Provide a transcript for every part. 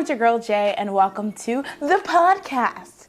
it's your girl Jay, and welcome to the podcast.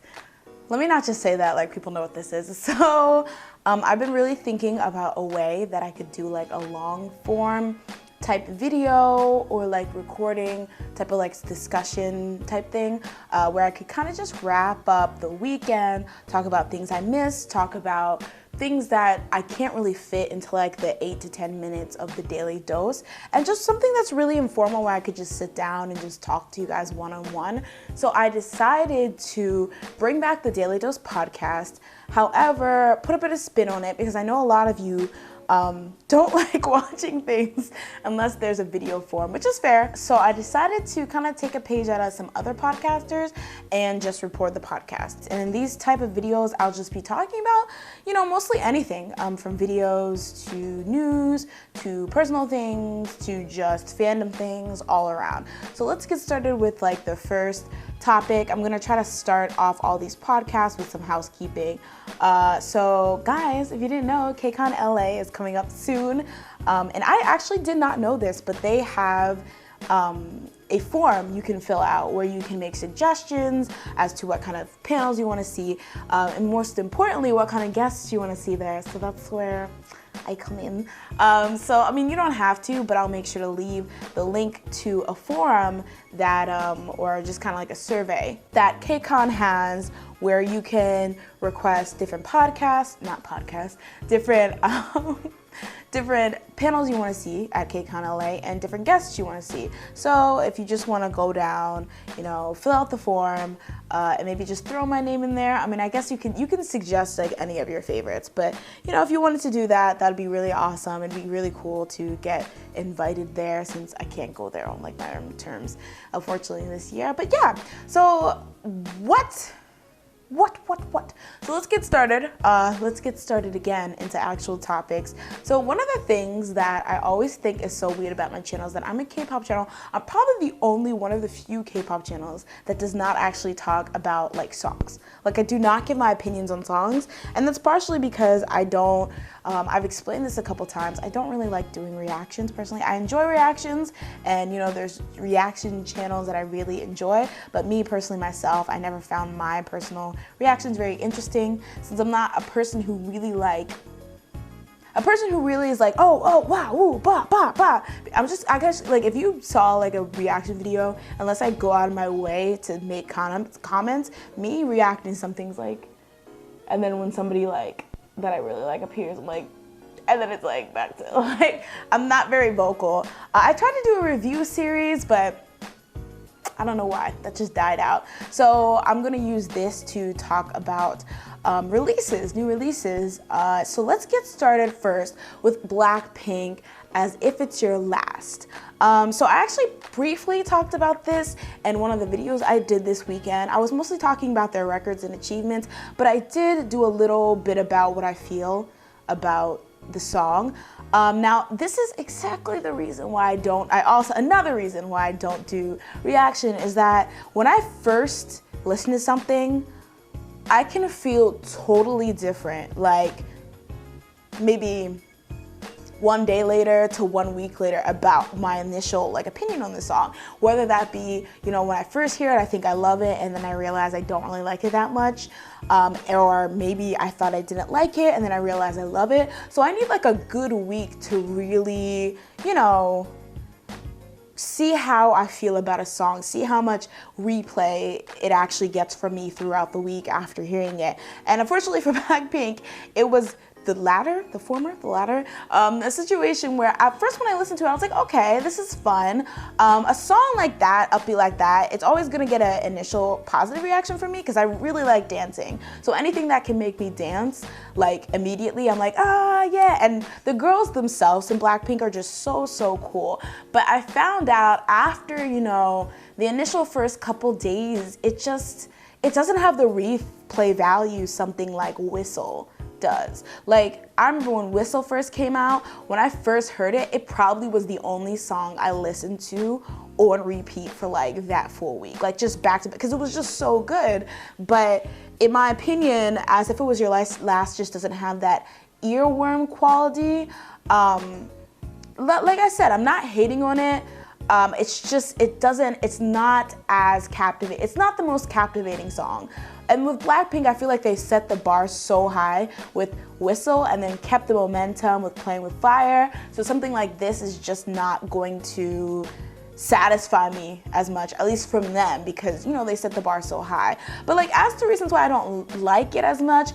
Let me not just say that like people know what this is. So I've been really thinking about a way that I could do like a long form type video or like recording type of like discussion type thing where I could kind of just wrap up the weekend, talk about things I missed, talk about things that I can't really fit into like the 8 to 10 minutes of the daily dose, and just something that's really informal where I could just sit down and just talk to you guys one-on-one. So I decided to bring back the Daily Dose podcast, however, put a bit of spin on it because I know a lot of you don't like watching things unless there's a video form, which is fair. So I decided to kind of take a page out of some other podcasters and just record the podcast. And in these type of videos, I'll just be talking about, mostly anything, from videos to news, to personal things, to just fandom things all around. So let's get started with like the first topic. I'm gonna try to start off all these podcasts with some housekeeping. So guys, if you didn't know, KCON LA is coming up soon. And I actually did not know this, but they have a form you can fill out where you can make suggestions as to what kind of panels you want to see, and most importantly, what kind of guests you want to see there. So that's where I come in. So, I mean, you don't have to, but I'll make sure to leave the link to a forum that, or just kind of like a survey that KCON has where you can request different different panels you want to see at KCON LA and different guests you want to see. So if you just want to go down, fill out the form, and maybe just throw my name in there. I mean, I guess you can suggest like any of your favorites, but if you wanted to do that, that'd be really awesome. It'd be really cool to get invited there since I can't go there on like my own terms, unfortunately, this year. But yeah, so what? So let's get started. Let's get started again into actual topics. So one of the things that I always think is so weird about my channel is that I'm a K-pop channel. I'm probably the only one of the few K-pop channels that does not actually talk about like songs. Like I do not give my opinions on songs, and that's partially because I don't, I've explained this a couple times, I don't really like doing reactions personally. I enjoy reactions, and there's reaction channels that I really enjoy, but me personally myself, I never found my personal reactions very interesting, since I'm not a person who really is like, oh, wow, ooh, bah, bah, bah. I guess, like, if you saw, like, a reaction video, unless I go out of my way to make comments, me reacting to some things, like, and then when somebody, like, that I really like appears, I'm like, and then it's, like, back to, like, I'm not very vocal. I tried to do a review series, but I don't know why, that just died out. So I'm gonna use this to talk about new releases. So let's get started first with Blackpink, As If It's Your Last. So I actually briefly talked about this in one of the videos I did this weekend. I was mostly talking about their records and achievements, but I did do a little bit about what I feel about the song. Now this is exactly the reason why another reason why I don't do reaction is that when I first listen to something, I can feel totally different, like maybe 1 day later to 1 week later about my initial like opinion on the song. Whether that be, when I first hear it, I think I love it, and then I realize I don't really like it that much. Or maybe I thought I didn't like it, and then I realize I love it. So I need like a good week to really, see how I feel about a song, see how much replay it actually gets from me throughout the week after hearing it. And unfortunately for Blackpink, it was the latter, a situation where at first when I listened to it, I was like, okay, this is fun. A song like that, upbeat like that, it's always gonna get an initial positive reaction from me because I really like dancing. So anything that can make me dance, like immediately, I'm like, yeah. And the girls themselves in Blackpink are just so cool. But I found out after, the initial first couple days, it doesn't have the replay value something like Whistle does. Like, I remember when Whistle first came out, when I first heard it, it probably was the only song I listened to on repeat for like that full week, like just back to back, because it was just so good. But in my opinion, As If It Was Your Last just doesn't have that earworm quality. Like I said, I'm not hating on it. it's not as captivating. It's not the most captivating song. And with Blackpink, I feel like they set the bar so high with Whistle and then kept the momentum with Playing with Fire. So something like this is just not going to satisfy me as much, at least from them, because, you know, they set the bar so high. But like, as to reasons why I don't like it as much,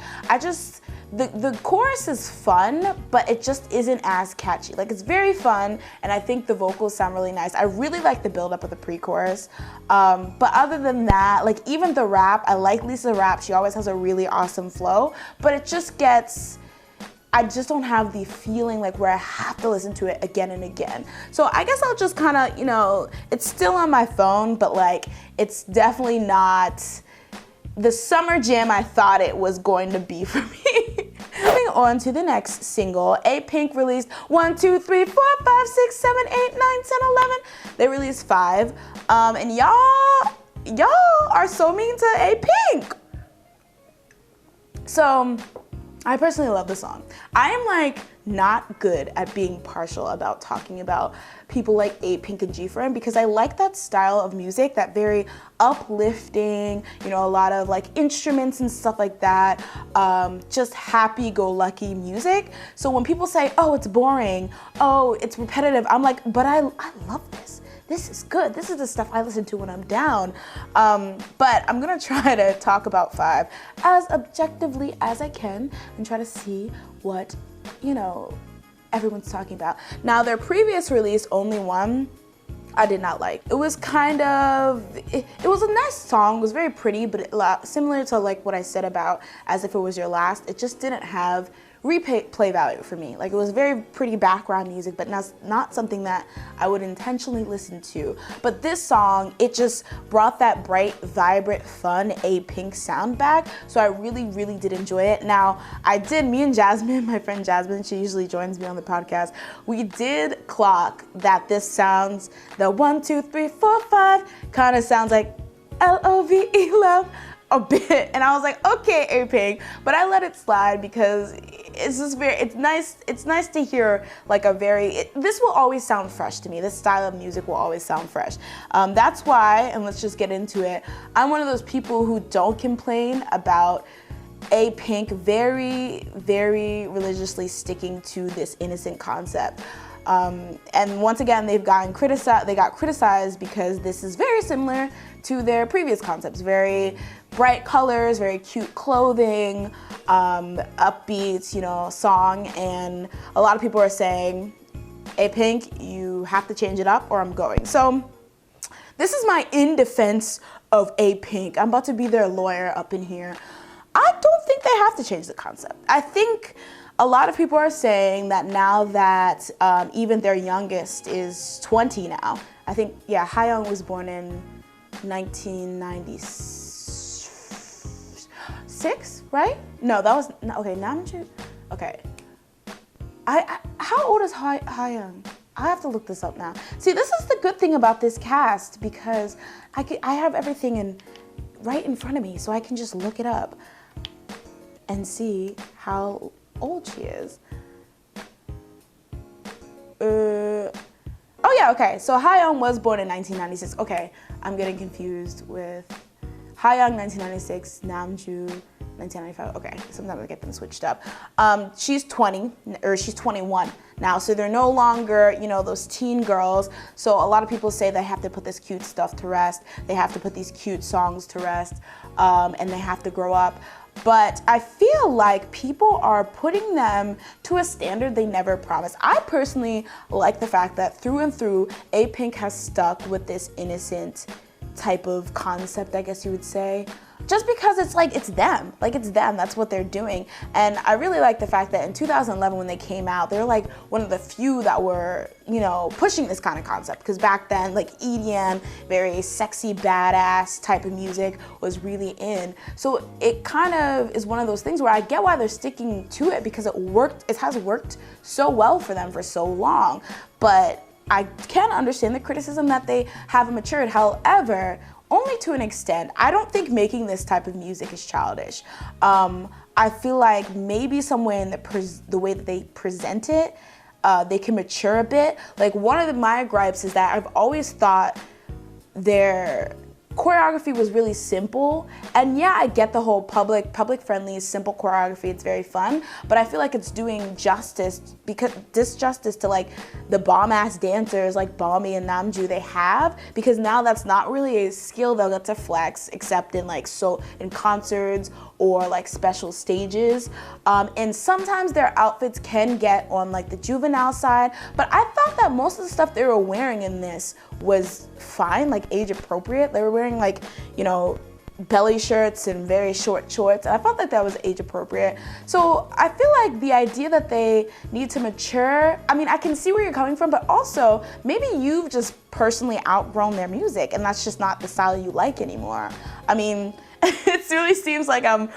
the chorus is fun, but it just isn't as catchy. Like, it's very fun, and I think the vocals sound really nice. I really like the build-up of the pre-chorus. But other than that, like, even the rap, I like Lisa's rap. She always has a really awesome flow, but it just gets, I just don't have the feeling like where I have to listen to it again and again. So I guess I'll just kind of, you know, it's still on my phone, but like, it's definitely not the summer jam I thought it was going to be for me. Moving on to the next single, Apink released 1, 2, 3, 4, 5, 6, 7, 8, 9, 10, 11. They released 5. And y'all are so mean to Apink. So I personally love the song. I am like not good at being partial about talking about people like Apink and G-Friend because I like that style of music, that very uplifting, you know, a lot of like instruments and stuff like that, just happy-go-lucky music. So when people say, oh, it's boring, oh, it's repetitive, I'm like, but I love this. This is good. This is the stuff I listen to when I'm down. But I'm gonna try to talk about 5 as objectively as I can and try to see what, you know, everyone's talking about. Now, their previous release, Only One, I did not like. It was kind of, it was a nice song, it was very pretty, but similar to like what I said about As If It Was Your Last, it just didn't have replay value for me. Like, it was very pretty background music, but not something that I would intentionally listen to. But this song, it just brought that bright, vibrant, fun Apink sound back. So I really, really did enjoy it. Now, me and Jasmine, my friend Jasmine, she usually joins me on the podcast, we did clock that this sounds, the 1, 2, 3, 4, 5 kind of sounds like L-O-V-E, love, a bit, and I was like, okay, Apink, but I let it slide because it's just it's nice to hear like this will always sound fresh to me. This style of music will always sound fresh. That's why, and let's just get into it, I'm one of those people who don't complain about Apink very, very religiously sticking to this innocent concept. And once again, they got criticized because this is very similar to their previous concepts. Very bright colors, very cute clothing, upbeat, you know, song. And a lot of people are saying, Apink, you have to change it up or I'm going. So this is my in defense of Apink. I'm about to be their lawyer up in here. I don't think they have to change the concept. I think a lot of people are saying that now that even their youngest is 20 now. I think, yeah, Haeyoung was born in 1996, right? No, that was, okay, Namjoon, okay. How old is Haeyoung? I have to look this up now. See, this is the good thing about this cast because I have everything right in front of me, so I can just look it up and see how old she is. Oh yeah, okay, so Haeyoung was born in 1996. Okay, I'm getting confused with Haeyoung 1996, Namjoon 1995. Okay, sometimes I get them switched up. She's 20, or she's 21 now, so they're no longer, you know, those teen girls. So a lot of people say they have to put this cute stuff to rest. They have to put these cute songs to rest, and they have to grow up. But I feel like people are putting them to a standard they never promised. I personally like the fact that through and through, Apink has stuck with this innocent type of concept, I guess you would say. Just because it's like, it's them, that's what they're doing. And I really like the fact that in 2011 when they came out, they're like one of the few that were, you know, pushing this kind of concept. Because back then, like EDM, very sexy, badass type of music was really in. So it kind of is one of those things where I get why they're sticking to it because it has worked so well for them for so long. But I can understand the criticism that they haven't matured. However, only to an extent. I don't think making this type of music is childish. I feel like maybe some way in the way that they present it, they can mature a bit. Like one of my gripes is that I've always thought their choreography was really simple, and yeah, I get the whole public friendly simple choreography, it's very fun, but I feel like it's doing disjustice to like the bomb ass dancers like Balmy and Namju they have, because now that's not really a skill they'll get to flex except in like in concerts or like special stages, and sometimes their outfits can get on like the juvenile side, but I thought that most of the stuff they were wearing in this was fine, like age appropriate. They were wearing like, you know, belly shirts and very short shorts, and I felt like that was age appropriate. So I feel like the idea that they need to mature, I mean, I can see where you're coming from, but also maybe you've just personally outgrown their music and that's just not the style you like anymore. I mean, it really seems like I'm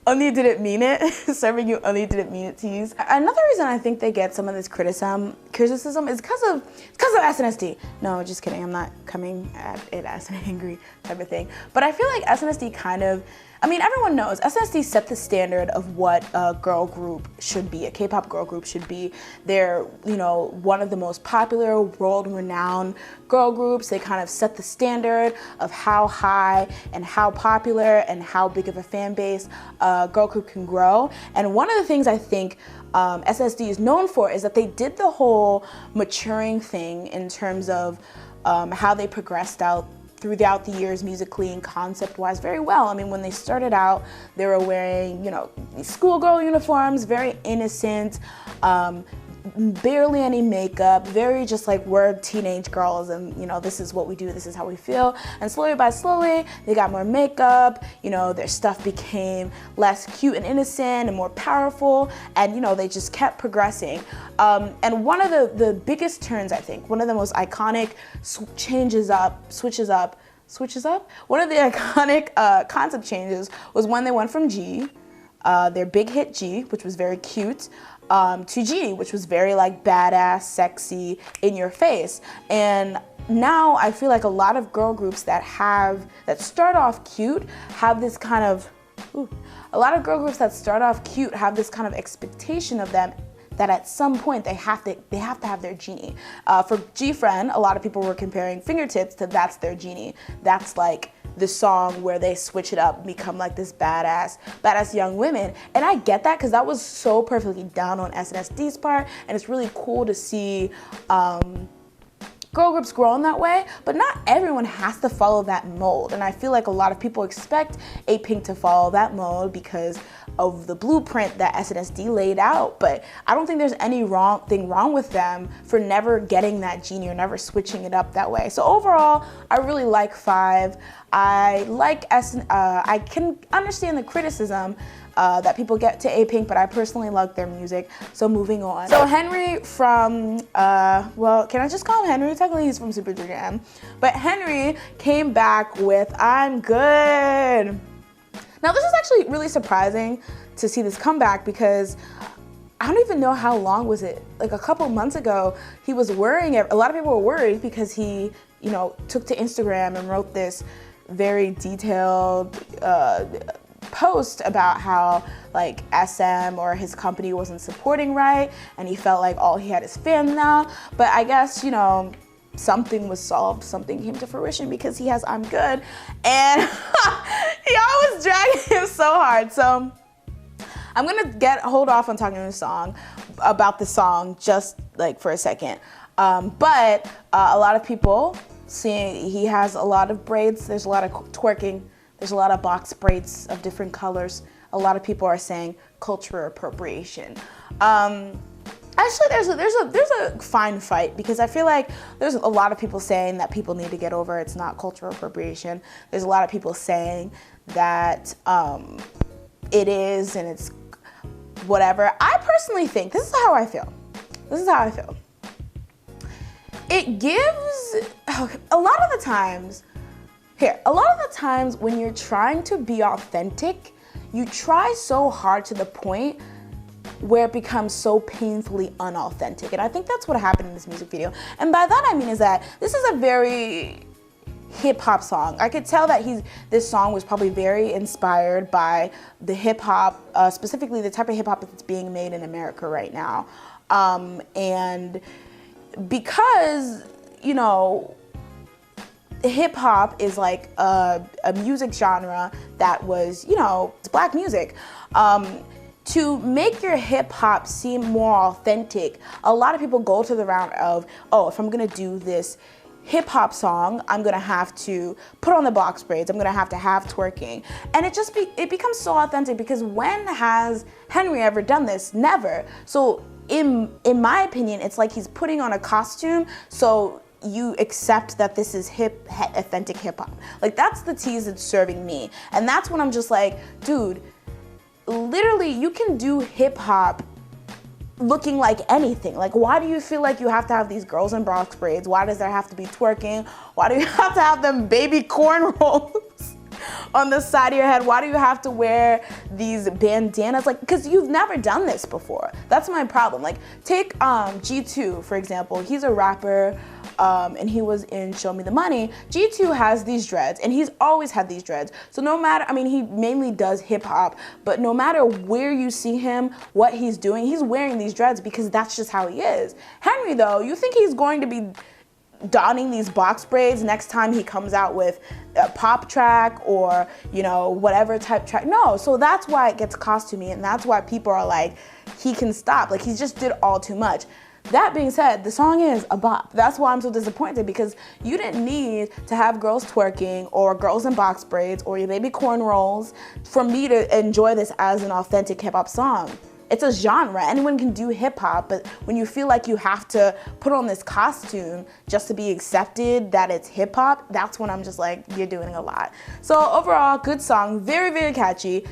only didn't mean it, serving you only didn't mean it tease. Another reason I think they get some of this criticism is because of SNSD. No, just kidding, I'm not coming at it as an angry type of thing. But I feel like SNSD kind of, I mean, everyone knows SNSD set the standard of what a girl group should be, a K-pop girl group should be. They're, you know, one of the most popular, world-renowned girl groups. They kind of set the standard of how high and how popular and how big of a fan base a girl group can grow. And one of the things I think SNSD is known for is that they did the whole maturing thing in terms of how they progressed throughout the years musically and concept-wise very well. I mean, when they started out, they were wearing, you know, these schoolgirl uniforms, very innocent, barely any makeup, very just like we're teenage girls and, you know, this is what we do, this is how we feel. And slowly by slowly, they got more makeup, you know, their stuff became less cute and innocent and more powerful, and, you know, they just kept progressing. And one of the biggest turns, I think, one of the most iconic switches up, one of the iconic concept changes was when they went from G, their big hit G, which was very cute, to G, which was very like badass, sexy, in your face. And now I feel like a lot of girl groups that start off cute have this kind of, expectation of them that at some point they have to have their genie. For G-Friend, a lot of people were comparing Fingertips to That's Their Genie. That's like the song where they switch it up and become like this badass young women. And I get that because that was so perfectly done on SNSD part, and it's really cool to see girl groups growing that way, but not everyone has to follow that mold. And I feel like a lot of people expect Apink to follow that mold because of the blueprint that SNSD laid out, but I don't think there's anything wrong with them for never getting that genie or never switching it up that way. So overall, I really like 5. I can understand the criticism that people get to Apink, but I personally like their music. So moving on. So Henry from, well, can I just call him Henry? Technically he's from Super Jam. But Henry came back with I'm Good. Now this is actually really surprising to see this comeback because I don't even know how long was it. Like a couple months ago, he was worrying, a lot of people were worried because he, you know, took to Instagram and wrote this very detailed post about how like SM or his company wasn't supporting right, and he felt like all he had is fans now. But I guess, you know, something was solved, something came to fruition because he has I'm Good, and he always dragging him so hard. So I'm gonna hold off on talking about the song just like for a second. But a lot of people seeing he has a lot of braids, there's a lot of twerking, there's a lot of box braids of different colors. A lot of people are saying cultural appropriation. Actually, there's a fine fight because I feel like there's a lot of people saying that people need to get over it's not cultural appropriation. There's a lot of people saying that it is and it's whatever. I personally think, this is how I feel. It gives, a lot of the times when you're trying to be authentic, you try so hard to the point where it becomes so painfully unauthentic. And I think that's what happened in this music video. And by that I mean is that this is a very hip hop song. I could tell that this song was probably very inspired by the hip hop, specifically the type of hip hop that's being made in America right now. And because, you know, hip hop is like a music genre that was, you know, it's black music. To make your hip hop seem more authentic, a lot of people go to the route of, oh, if I'm gonna do this hip hop song, I'm gonna have to put on the box braids, I'm gonna have to have twerking. And it becomes so authentic, because when has Henry ever done this? Never. So in my opinion, it's like he's putting on a costume, so you accept that this is authentic hip hop. Like, that's the tease it's serving me. And that's when I'm just like, dude, literally you can do hip hop looking like anything. Like, why do you feel like you have to have these girls in box braids? Why does there have to be twerking? Why do you have to have them baby cornrows on the side of your head? Why do you have to wear these bandanas? Like, because you've never done this before. That's my problem. Like, take G2, for example. He's a rapper, and he was in Show Me the Money. G2 has these dreads, and he's always had these dreads. So no matter, I mean, he mainly does hip hop, but no matter where you see him, what he's doing, he's wearing these dreads because that's just how he is. Henry, though, you think he's going to be donning these box braids next time he comes out with a pop track or, you know, whatever type track? No. So that's why it gets costumey, and that's why people are like, he can stop. Like, he just did all too much. That being said, the song is a bop. That's why I'm so disappointed, because you didn't need to have girls twerking or girls in box braids or your baby cornrows for me to enjoy this as an authentic hip hop song. It's a genre. Anyone can do hip hop, but when you feel like you have to put on this costume just to be accepted that it's hip hop, that's when I'm just like, you're doing a lot. So overall, good song, very, very catchy.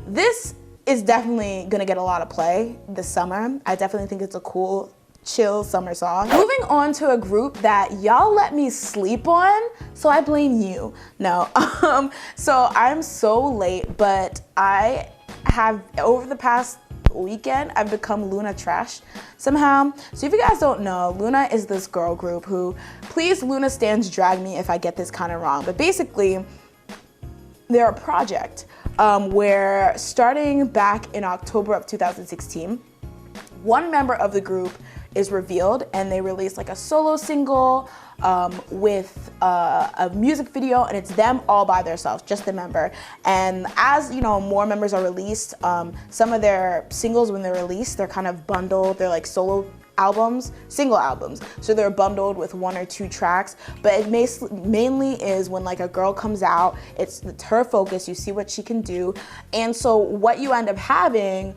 This is definitely gonna get a lot of play this summer. I definitely think it's a cool, chill summer song. Moving on to a group that y'all let me sleep on, so I blame you. No, so I'm so late, but I have, over the past weekend, I've become Loona trash somehow. So if you guys don't know, Loona is this girl group who, please Loona stans drag me if I get this kind of wrong, but basically they're a project where starting back in October of 2016, one member of the group is revealed, and they release like a solo single with a music video, and it's them all by themselves, just the member. And as you know, more members are released, some of their singles, when they're released, they're kind of bundled. They're like solo albums, single albums, so they're bundled with 1 or 2 tracks. But it mainly is when like a girl comes out, it's her focus, you see what she can do. And so what you end up having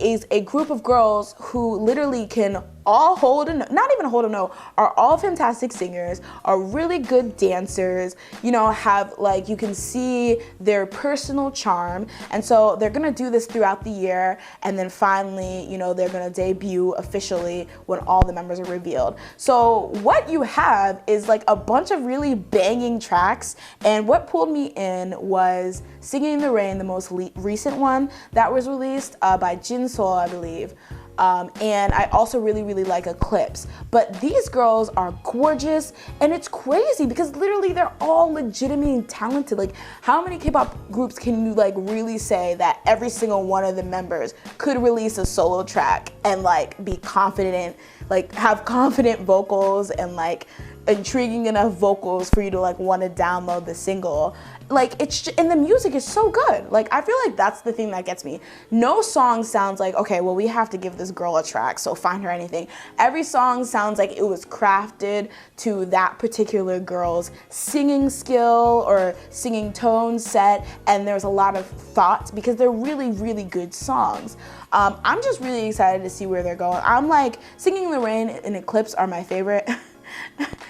is a group of girls who literally can all hold a note, not even hold a note, are all fantastic singers, are really good dancers, you know, have like, you can see their personal charm. And so they're gonna do this throughout the year, and then finally, you know, they're gonna debut officially when all the members are revealed. So what you have is like a bunch of really banging tracks, and what pulled me in was Singing in the Rain, the most recent one that was released by Hansol, I believe. And I also really, really like Eclipse. But these girls are gorgeous, and it's crazy because literally they're all legitimately talented. Like, how many K-pop groups can you like really say that every single one of the members could release a solo track and like be confident, like have confident vocals and like intriguing enough vocals for you to like want to download the single? Like, it's just, and the music is so good. Like, I feel like that's the thing that gets me. No song sounds like, okay, well, we have to give this girl a track, so find her anything. Every song sounds like it was crafted to that particular girl's singing skill or singing tone set, and there's a lot of thought because they're really, really good songs. I'm just really excited to see where they're going. I'm like, Singing in the Rain and Eclipse are my favorite.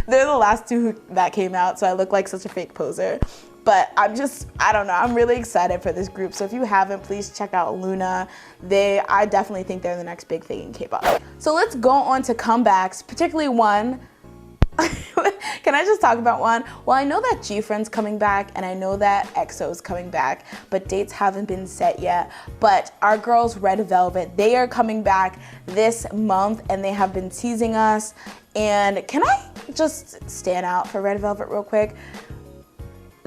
They're the last two that came out, so I look like such a fake poser. But I don't know, I'm really excited for this group. So if you haven't, please check out Loona. I definitely think they're the next big thing in K-pop. So let's go on to comebacks, particularly one. Can I just talk about one? Well, I know that GFriend's coming back, and I know that EXO's coming back, but dates haven't been set yet. But our girls, Red Velvet, they are coming back this month, and they have been teasing us. And can I just stand out for Red Velvet real quick?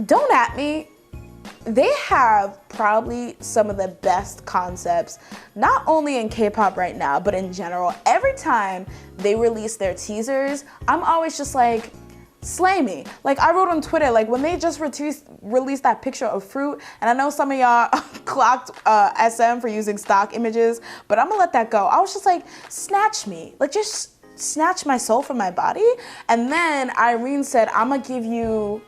Don't at me. they have probably some of the best concepts, not only in K-pop right now, but in general. Every time they release their teasers, I'm always just like, slay me. Like, I wrote on Twitter, like, when they just released that picture of fruit, and I know some of y'all clocked SM for using stock images, but I'm gonna let that go. I was just like, snatch me. Like, just snatch my soul from my body. And then Irene said, I'm gonna give you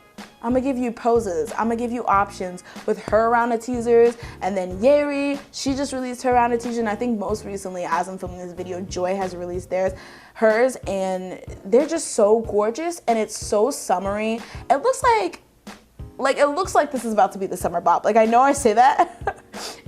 poses. I'm gonna give you options with her round of teasers. And then Yeri, she just released her round of teaser. And I think most recently, as I'm filming this video, Joy has released hers. And they're just so gorgeous and it's so summery. It looks like this is about to be the summer bop. Like, I know I say that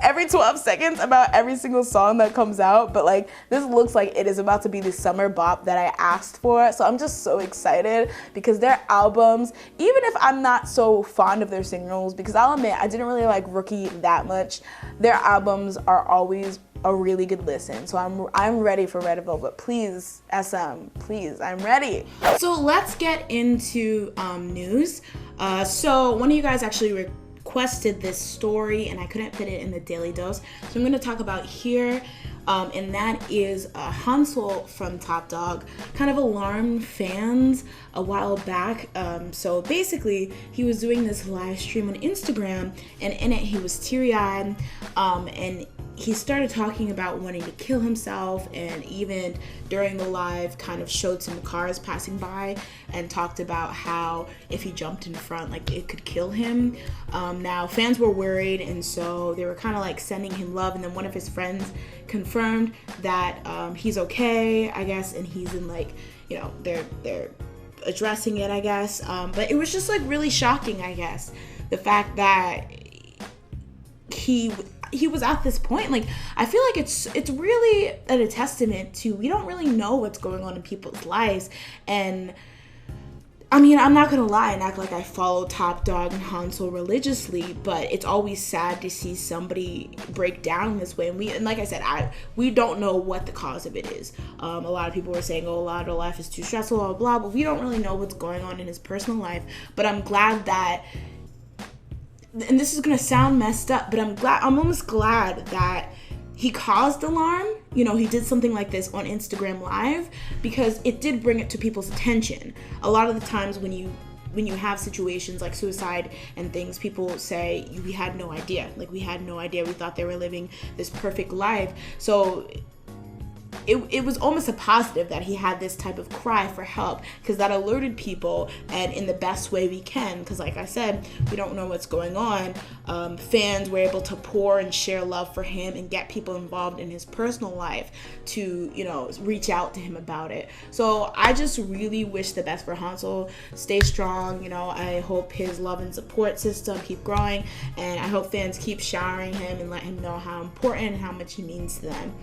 every 12 seconds about every single song that comes out, but like, this looks like it is about to be the summer bop that I asked for. So I'm just so excited because their albums, even if I'm not so fond of their singles, because I'll admit I didn't really like Rookie that much, their albums are always a really good listen. So I'm ready for Red Velvet. Please, SM, please, I'm ready. So let's get into news. So one of you guys actually requested this story and I couldn't fit it in the Daily Dose. So I'm going to talk about here, and that is Hansol from Top Dog kind of alarmed fans a while back. So basically he was doing this live stream on Instagram, and in it he was teary-eyed, and he started talking about wanting to kill himself, and even during the live kind of showed some cars passing by and talked about how if he jumped in front, like, it could kill him. Now fans were worried, and so they were kind of like sending him love, and then one of his friends confirmed that he's okay, I guess, and he's in, like, you know, they're addressing it, I guess. But it was just like really shocking, I guess, the fact that he was at this point. Like, I feel like it's really a testament to, we don't really know what's going on in people's lives. And I mean, I'm not gonna lie and act like I follow Top Dog and Hansol religiously, but it's always sad to see somebody break down this way. And like I said, we don't know what the cause of it is. A lot of people were saying, oh, a lot of life is too stressful, blah, blah, but we don't really know what's going on in his personal life. But I'm glad that, and this is gonna sound messed up, but I'm almost glad that he caused alarm. You know, he did something like this on Instagram Live, because it did bring it to people's attention. A lot of the times when you have situations like suicide and things, people say, we had no idea. Like, we had no idea. We thought they were living this perfect life. So it was almost a positive that he had this type of cry for help, because that alerted people, and in the best way we can, because like I said, we don't know what's going on. Fans were able to pour and share love for him and get people involved in his personal life to, you know, reach out to him about it. So I just really wish the best for Hansol. Stay strong. You know, I hope his love and support system keep growing, and I hope fans keep showering him and let him know how important and how much he means to them.